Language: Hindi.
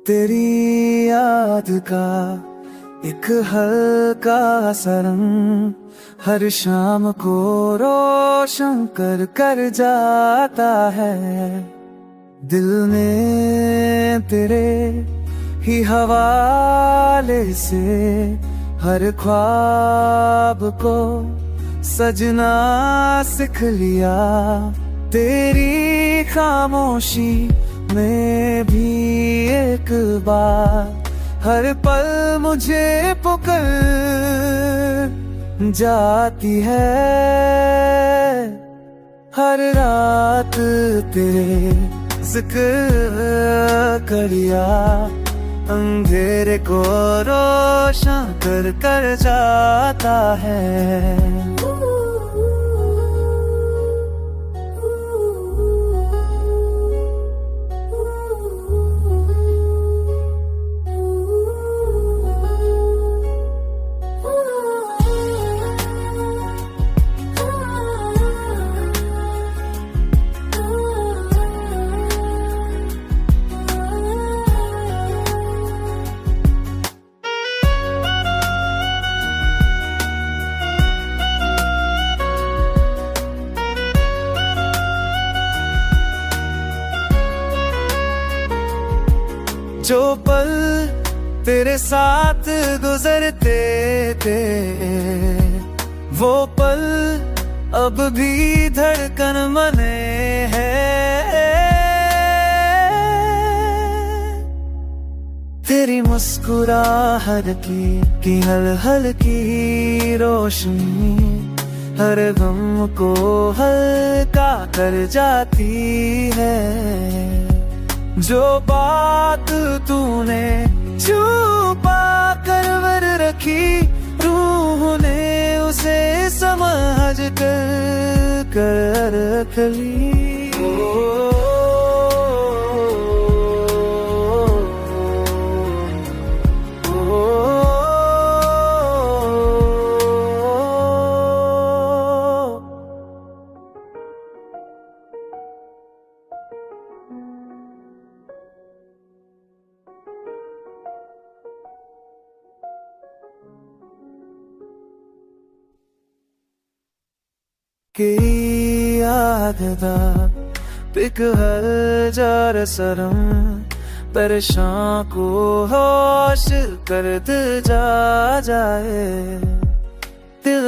तेरी याद का एक हल्का सा रंग हर शाम को रोशन कर कर जाता है। दिल में तेरे ही हवाले से हर ख्वाब को सजना सीख लिया। तेरी खामोशी में भी एक बार हर पल मुझे पुकार जाती है। हर रात तेरे जिक्र करिया अंधेरे को रोशन कर कर जाता है। जो पल तेरे साथ गुजरते थे वो पल अब भी धड़कन मने हैं। तेरी मुस्कुराहट की हल्की रोशनी हर गम को हल्का कर जाती है। जो बात तूने छुपा कर वर रखी रूह ने उसे समझ कर रख ली। की याद दा पिक हर जार सरम परेशान को होश कर दे जा जाए। दिल